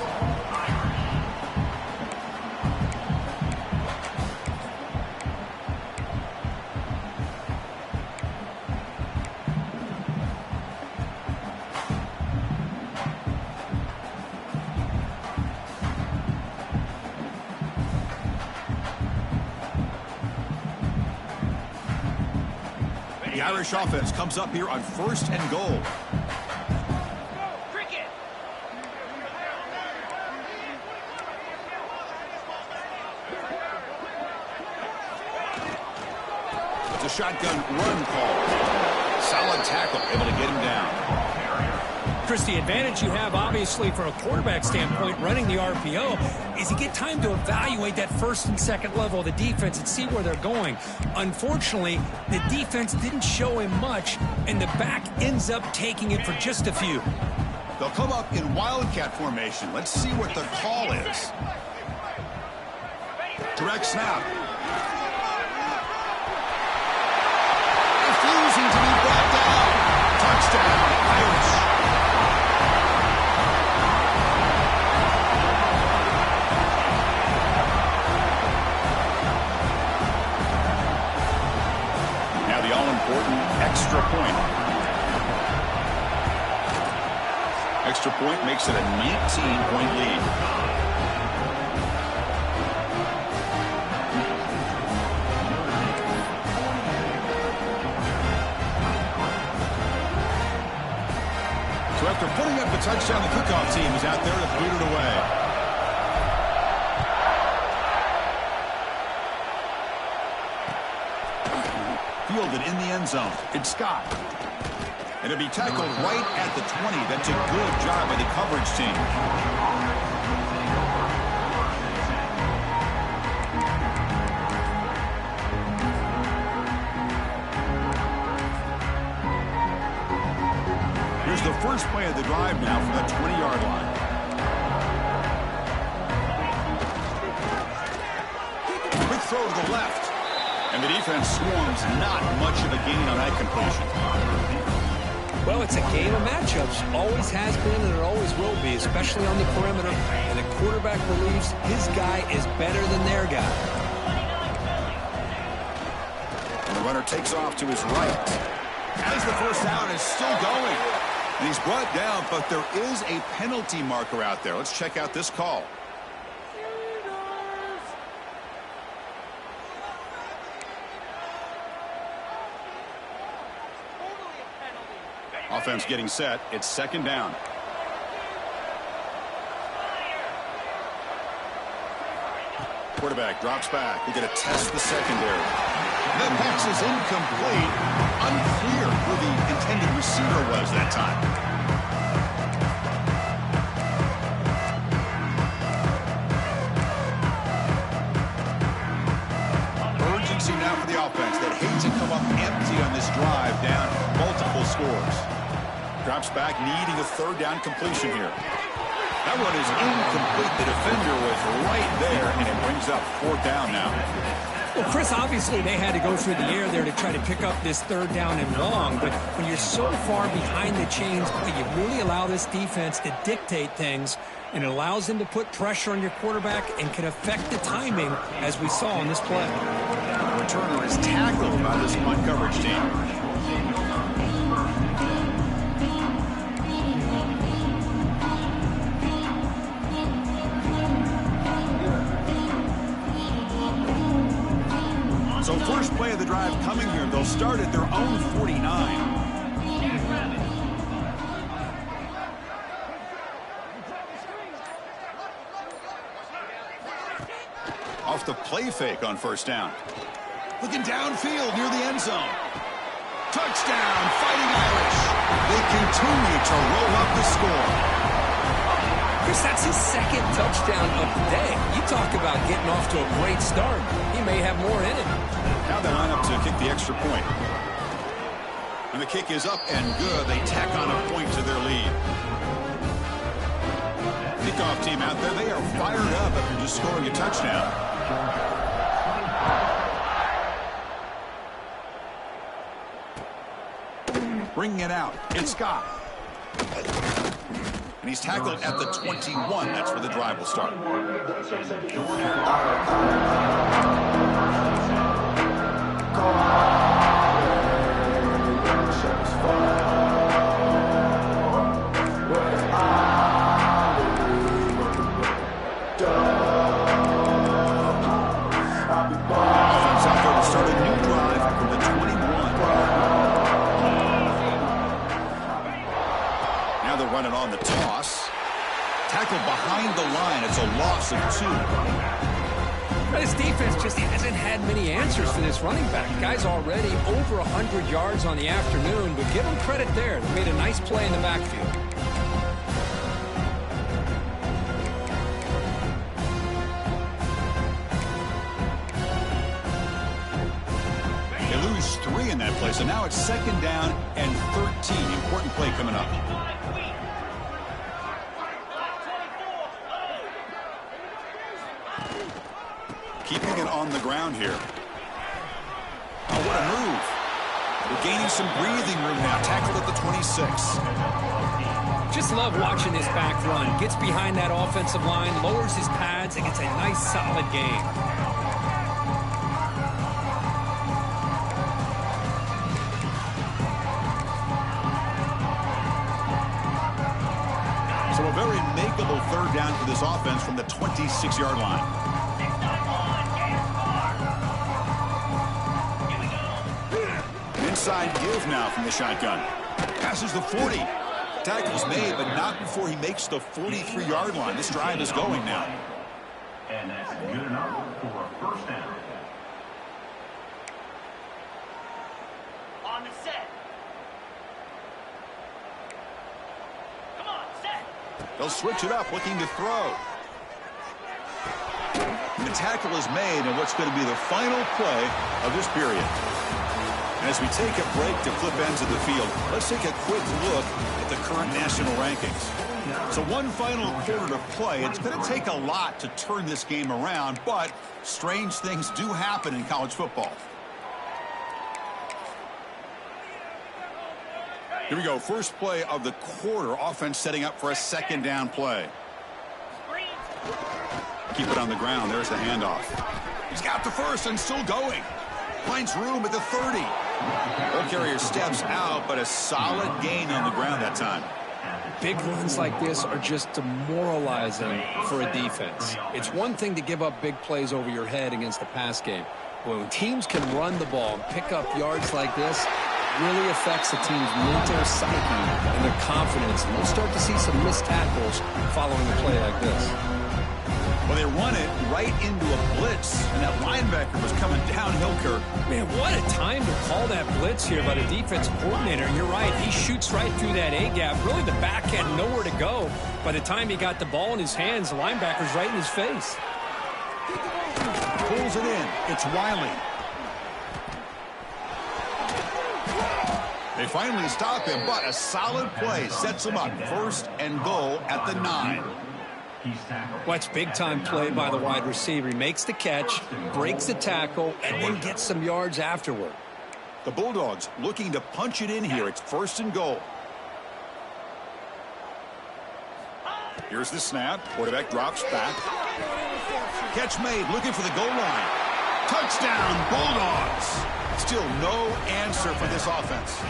The Irish offense comes up here on 1st and goal. Cricket. It's a shotgun run call. Solid tackle, able to get him down. Chris, the advantage you have, obviously, from a quarterback standpoint, running the RPO, is you get time to evaluate that 1st and 2nd level of the defense and see where they're going. Unfortunately, the defense didn't show him much, and the back ends up taking it for just a few. They'll come up in wildcat formation. Let's see what the call is. Direct snap. Refusing to be brought down. Touchdown, Irish. Now the all-important extra point. Extra point makes it a 19-point lead. So after putting up the touchdown, the kickoff team is out there to boot it away. Fielded in the end zone. It's Scott. And it'll be tackled right at the 20. That's a good job by the coverage team. Here's the first play of the drive now from the 20-yard line. Quick throw to the left. And the defense swarms, not much of a gain on that completion. Well, it's a game of matchups. Always has been and it always will be, especially on the perimeter. And the quarterback believes his guy is better than their guy. And the runner takes off to his right. As the first down is still going. And he's brought down, but there is a penalty marker out there. Let's check out this call. Offense getting set. It's 2nd down. Quarterback drops back. They're going to test the secondary. The pass is incomplete. Unclear who the intended receiver was that time. Urgency now for the offense. They hate to come up empty on this drive, down multiple scores. Drops back, needing a 3rd down completion here. That one is incomplete. The defender was right there, and it brings up 4th down now. Well, Chris, obviously they had to go through the air there to try to pick up this 3rd down and long, but when you're so far behind the chains, you really allow this defense to dictate things, and it allows them to put pressure on your quarterback and can affect the timing, as we saw on this play. The returner is tackled by this punt coverage team. So first play of the drive coming here. They'll start at their own 49. Off the play fake on 1st down. Looking downfield near the end zone. Touchdown, Fighting Irish. They continue to roll up the score. Chris, that's his 2nd touchdown of the day. You talk about getting off to a great start. He may have more in it. Now they line up to kick the extra point. And the kick is up and good. They tack on a point to their lead. team out there, they are fired up after just scoring a touchdown. Bringing it out. It's Scott. And he's tackled at the 21. That's where the drive will start. Offense out there to start a new drive from the 21. Now they're running on the toss. Tackled behind the line. It's a loss of 2. This defense just hasn't had many answers for this running back. The guy's already over 100 yards on the afternoon, but give him credit there. They made a nice play in the backfield. They lose 3 in that play, so now it's 2nd down and 13. Important play coming up. Keeping it on the ground here. Oh, what a move. They're gaining some breathing room now. Tackled at the 26. Just love watching this back run. Gets behind that offensive line, lowers his pads, and gets a nice, solid gain. So a very makeable 3rd down for this offense from the 26-yard line. Inside give now from the shotgun. Passes the 40. Tackle's made, but not before he makes the 43-yard line. This drive is going now. And that's good enough for a 1st down. On the set. Come on, set. They'll switch it up, looking to throw. The tackle is made, and what's going to be the final play of this period. And as we take a break to flip ends of the field, let's take a quick look at the current national rankings. So one final quarter to play. It's going to take a lot to turn this game around, but strange things do happen in college football. Here we go. First play of the quarter. Offense setting up for a 2nd down play. Keep it on the ground. There's the handoff. He's got the first and still going. Finds room at the 30. Ball carrier steps out, but a solid gain on the ground that time. Big runs like this are just demoralizing for a defense. It's one thing to give up big plays over your head against the pass game. When teams can run the ball and pick up yards like this, it really affects the team's mental psyche and their confidence. And we'll start to see some missed tackles following a play like this. Well, they run it right into a blitz, and that linebacker was coming downhill, Kirk. Man, what a time to call that blitz here by the defensive coordinator. You're right. He shoots right through that A-gap. Really, the back had nowhere to go. By the time he got the ball in his hands, the linebacker's right in his face. Pulls it in. It's Wiley. They finally stop him, but a solid play sets him up. 1st and goal at the 9. Well, it's big-time play by the wide receiver. He makes the catch, breaks the tackle, and then gets some yards afterward. The Bulldogs looking to punch it in here. It's 1st and goal. Here's the snap. Quarterback drops back. Catch made. Looking for the goal line. Touchdown, Bulldogs. Still no answer for this offense.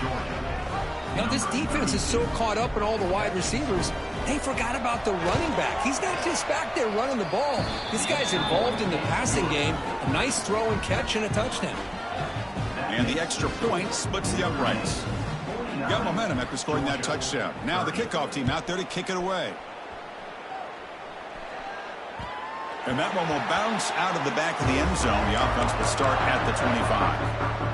Now, this defense is so caught up in all the wide receivers, they forgot about the running back. He's not just back there running the ball. This guy's involved in the passing game. A nice throw and catch and a touchdown. And the extra point splits the uprights. Got momentum after scoring that touchdown. Now the kickoff team out there to kick it away. And that one will bounce out of the back of the end zone. The offense will start at the 25.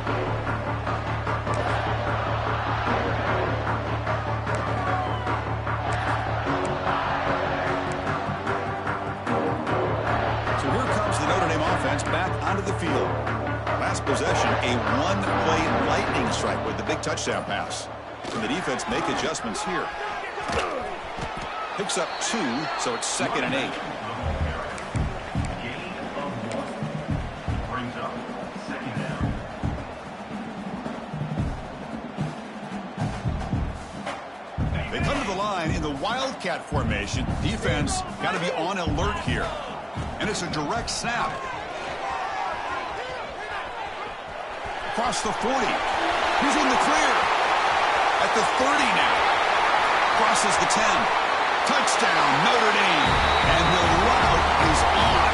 Back onto the field. Last possession, a one-play lightning strike with the big touchdown pass. And the defense make adjustments here. Picks up 2, so it's 2nd and 8. Gain of 1. Brings up 2nd down. They come to the line in the Wildcat formation. Defense got to be on alert here. And it's a direct snap. Across the 40. He's in the clear. At the 30 now. Crosses the 10. Touchdown, Notre Dame. And the route is on.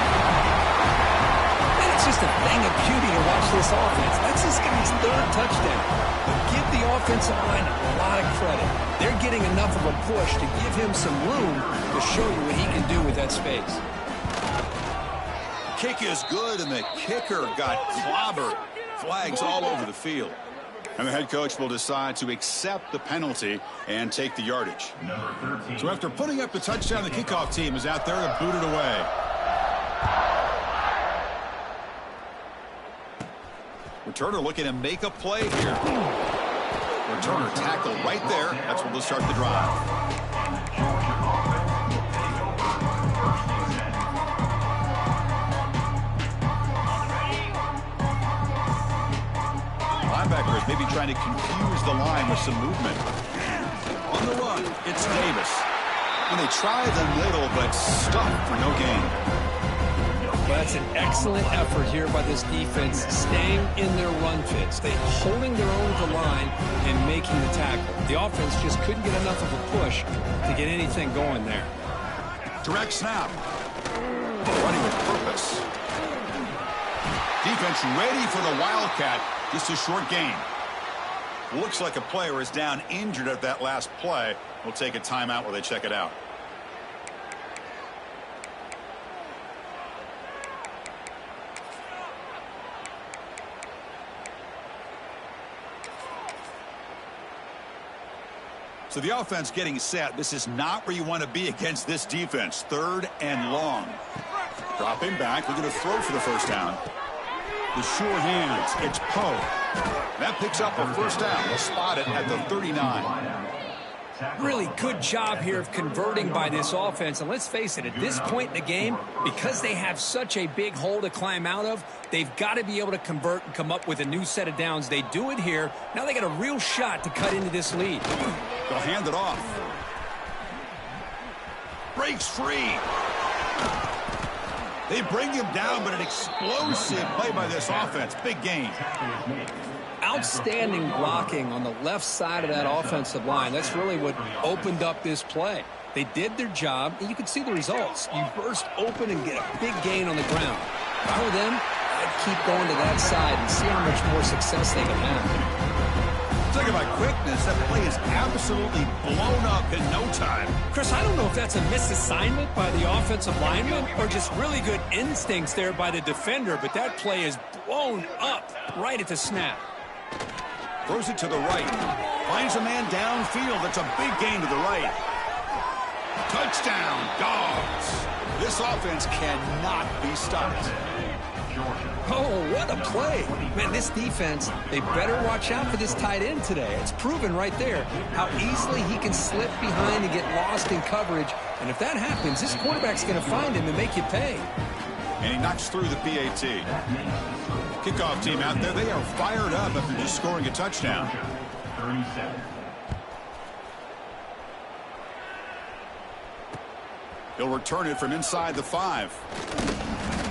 And it's just a thing of beauty to watch this offense. That's this guy's 3rd touchdown. But give the offensive line a lot of credit. They're getting enough of a push to give him some room to show you what he can do with that space. Kick is good, and the kicker got clobbered. Flags all over the field. And the head coach will decide to accept the penalty and take the yardage. Number 13. So after putting up the touchdown, the kickoff team is out there to boot it away. Returner looking to make a play here. Returner tackle right there. That's when they'll start the drive. Linebackers maybe trying to confuse the line with some movement. On the run, it's Davis. And they try the middle, but stuck for no gain. Well, that's an excellent effort here by this defense, staying in their run fits. They holding their own at the line and making the tackle. The offense just couldn't get enough of a push to get anything going there. Direct snap. Running with purpose. Defense ready for the Wildcat. Just a short gain. Looks like a player is down injured at that last play. We'll take a timeout while they check it out. So the offense getting set. This is not where you want to be against this defense. 3rd and long. Dropping back. We're going to throw for the first down. The sure hands. It's Poe. That picks up a first down. We'll spot it at the 39. Really good job here of converting by this offense. And let's face it, at this point in the game, because they have such a big hole to climb out of, they've got to be able to convert and come up with a new set of downs. They do it here. Now they got a real shot to cut into this lead. They'll hand it off. Breaks free. They bring him down, but an explosive play by this offense. Big gain. Outstanding blocking on the left side of that offensive line. That's really what opened up this play. They did their job, and you can see the results. You burst open and get a big gain on the ground. If I were them, I'd keep going to that side and see how much more success they can have. Talk about quickness. That play is absolutely blown up in no time. Chris, I don't know if that's a misassignment by the offensive lineman or just really good instincts there by the defender, but that play is blown up right at the snap. Throws it to the right. Finds a man downfield. That's a big gain to the right. Touchdown, Dogs. This offense cannot be stopped. Oh, what a play. Man, this defense, they better watch out for this tight end today. It's proven right there how easily he can slip behind and get lost in coverage. And if that happens, this quarterback's going to find him and make you pay. And he knocks through the PAT. Kickoff team out there, they are fired up after just scoring a touchdown. 37. He'll return it from inside the 5.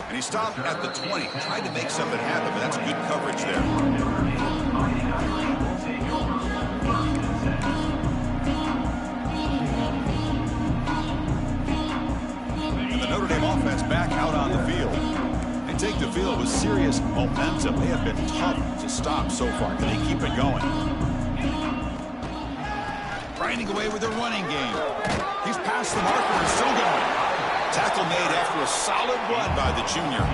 And he stopped at the 20. Tried to make something happen, but that's good coverage there. And the Notre Dame offense back out on the field. They take the field with serious momentum. They have been tough to stop so far. Can they keep it going? Grinding away with their running game. He's past the marker and still going. Tackle made after a solid run by the junior.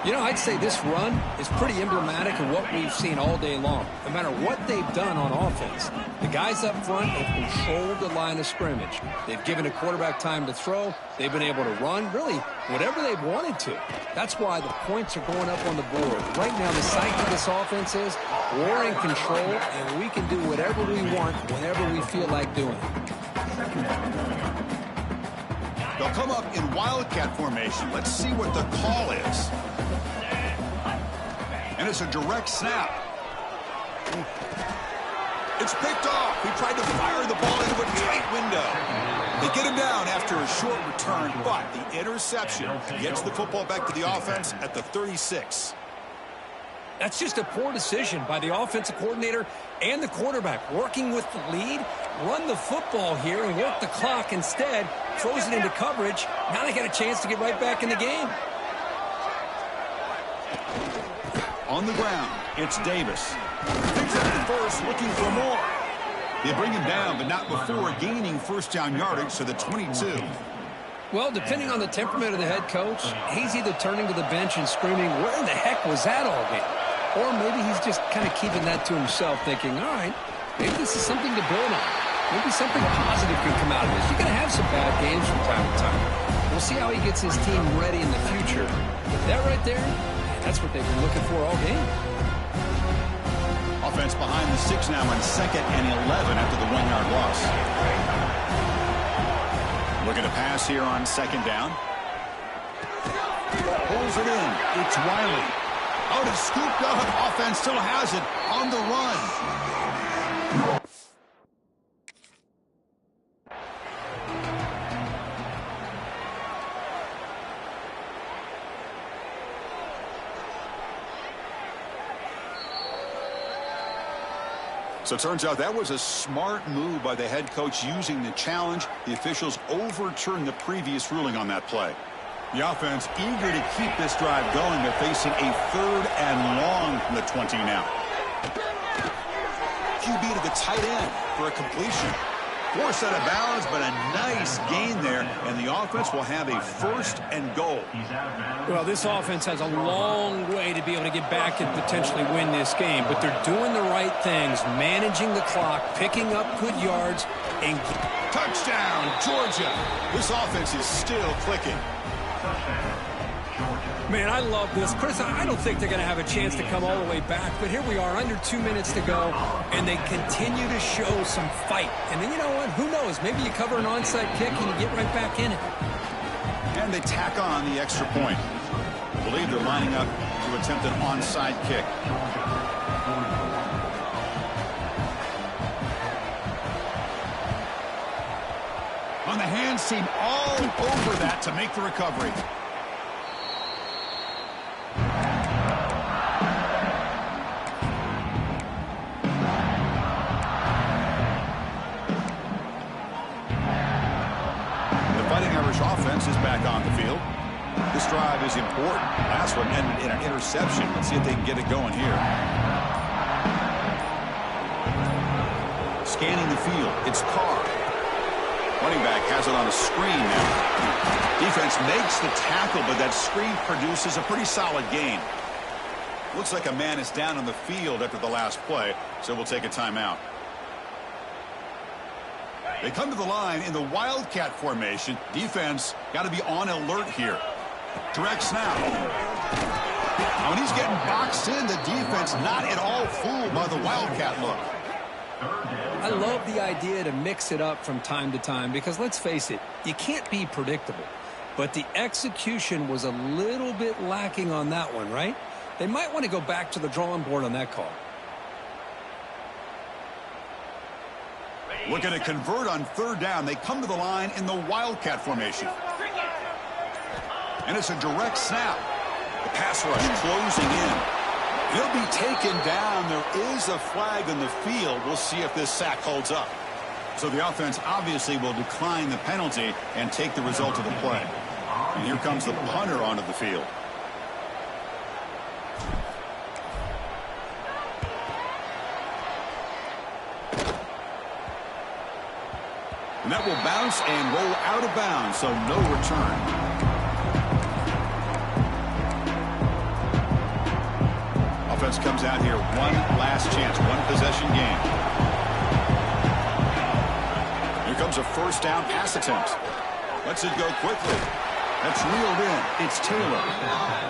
You know, I'd say this run is pretty emblematic of what we've seen all day long. No matter what they've done on offense, the guys up front have controlled the line of scrimmage. They've given a quarterback time to throw. They've been able to run, really, whatever they've wanted to. That's why the points are going up on the board. Right now, the psyche of this offense is we're in control, and we can do whatever we want whenever we feel like doing it. They'll come up in wildcat formation. Let's see what the call is. And it's a direct snap. It's picked off. He tried to fire the ball into a tight window. They get him down after a short return, but the interception gets the football back to the offense at the 36. That's just a poor decision by the offensive coordinator and the quarterback. Working with the lead, run the football here and work the clock. Instead, throws it into coverage. Now they got a chance to get right back in the game. On the ground, it's Davis. Picks up the first, looking for more. They bring him down, but not before gaining first down yardage to the 22. Well, depending on the temperament of the head coach, he's either turning to the bench and screaming, where in the heck was that all game? Or maybe he's just kind of keeping that to himself, thinking, all right, maybe this is something to build on. Maybe something positive can come out of this. You're going to have some bad games from time to time. We'll see how he gets his team ready in the future. But that right there, that's what they've been looking for all game. Offense behind the 6 now on 2nd and 11 after the 1-yard loss. Looking to pass here on 2nd down. Pulls it in. It's Wiley. Out is scooped up. Offense still has it on the run. So it turns out that was a smart move by the head coach using the challenge. The officials overturned the previous ruling on that play. The offense eager to keep this drive going. They're facing a 3rd and long from the 20 now. QB to the tight end for a completion. Forced out of bounds, but a nice gain there, and the offense will have a 1st and goal. Well, this offense has a long way to be able to get back and potentially win this game, but they're doing the right things, managing the clock, picking up good yards, and touchdown, Georgia. This offense is still clicking. Man, I love this. Chris, I don't think they're going to have a chance to come all the way back, but here we are, under 2 minutes to go, and they continue to show some fight. And then, you know what? Who knows? Maybe you cover an onside kick and you get right back in it. And they tack on the extra point. I believe they're lining up to attempt an onside kick. On the hands team all over that to make the recovery. Offense is back on the field. This drive is important. Last one ended in an interception. Let's see if they can get it going here. Scanning the field. It's Carr. Running back has it on a screen now. Defense makes the tackle, but that screen produces a pretty solid gain. Looks like a man is down on the field after the last play, so we'll take a timeout. They come to the line in the wildcat formation. Defense got to be on alert here. Direct snap. Now, when he's getting boxed in, the defense not at all fooled by the wildcat look. I love the idea to mix it up from time to time because, let's face it, you can't be predictable. But the execution was a little bit lacking on that one, right? They might want to go back to the drawing board on that call. Looking to convert on 3rd down. They come to the line in the wildcat formation. And it's a direct snap. The pass rush closing in. He'll be taken down. There is a flag on the field. We'll see if this sack holds up. So the offense obviously will decline the penalty and take the result of the play. And here comes the punter onto the field. And that will bounce and roll out of bounds, so no return. Offense comes out here, one last chance, one possession game. Here comes a 1st down pass attempt. Lets it go quickly. That's reeled in. It's Taylor.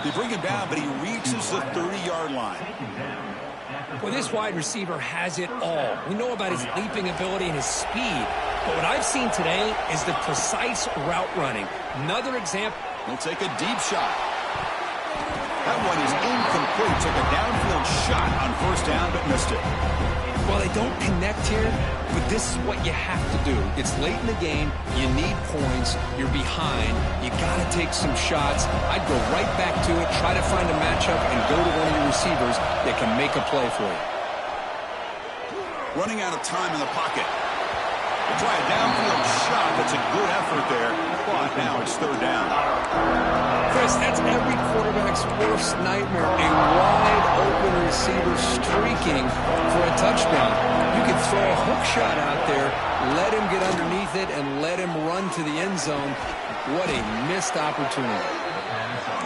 They bring him down, but he reaches the 30-yard line. Well, this wide receiver has it all. We know about his leaping ability and his speed. But what I've seen today is the precise route running. Another example. He'll take a deep shot. That one is incomplete. Took a downfield shot on first down, but missed it. Well, they don't connect here, but this is what you have to do. It's late in the game. You need points. You're behind. You got to take some shots. I'd go right back to it, try to find a matchup, and go to one of your receivers that can make a play for you. Running out of time in the pocket. They try a downfield shot. That's a good effort there. But now it's third down. Chris, that's every quarterback's worst nightmare. A wide-open receiver streaking for a touchdown. You can throw a hook shot out there, let him get underneath it, and let him run to the end zone. What a missed opportunity.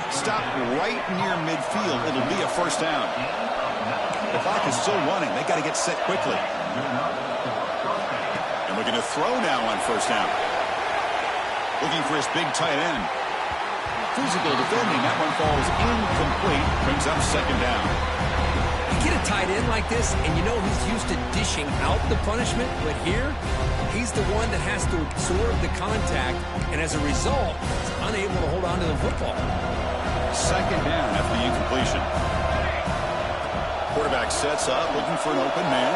Stop right near midfield. It'll be a first down. The clock is still running. They got to get set quickly. And we're going to throw now on first down. Looking for his big tight end. Physical defending. That one falls incomplete. Brings up second down. You get a tight end like this, and you know he's used to dishing out the punishment, but here, he's the one that has to absorb the contact, and as a result, he's unable to hold on to the football. Second down after the incompletion. Quarterback sets up, looking for an open man.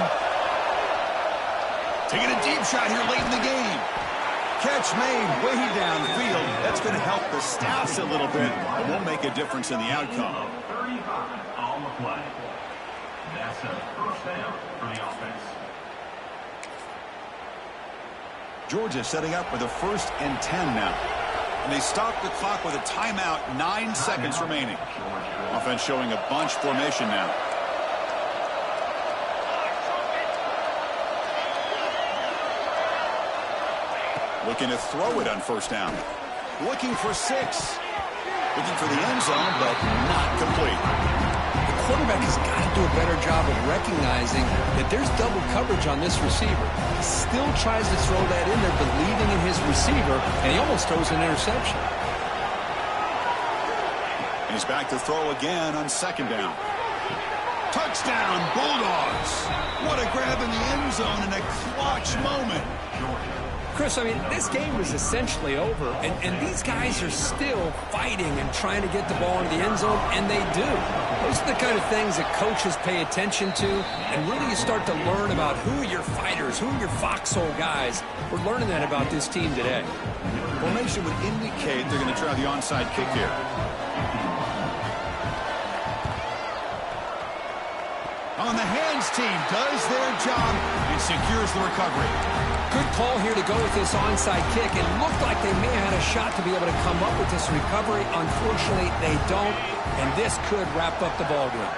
Taking a deep shot here late in the game. Catch made way downfield. That's going to help the Stats a little bit, but won't make a difference in the outcome. 35 on the play. That's a first down for the offense. Georgia setting up with a 1st and 10 now. And they stop the clock with a timeout, 9 seconds remaining. Offense showing a bunch formation now. Looking to throw it on first down. Looking for 6. Looking for the end zone, but not complete. The quarterback has got to do a better job of recognizing that there's double coverage on this receiver. He still tries to throw that in there, believing in his receiver, and he almost throws an interception. And he's back to throw again on second down. Touchdown, Bulldogs. What a grab in the end zone in a clutch moment. Chris, I mean, this game was essentially over, and these guys are still fighting and trying to get the ball into the end zone, and they do. Those are the kind of things that coaches pay attention to, and really you start to learn about who are your fighters, who are your foxhole guys. We're learning that about this team today. Formation would indicate they're going to try the onside kick here. On the hands team does their job and secures the recovery. Good call here to go with this onside kick. It looked like they may have had a shot to be able to come up with this recovery. Unfortunately, they don't, and this could wrap up the ball game.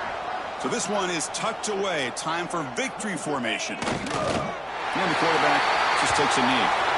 So this one is tucked away. Time for victory formation. And the quarterback just takes a knee.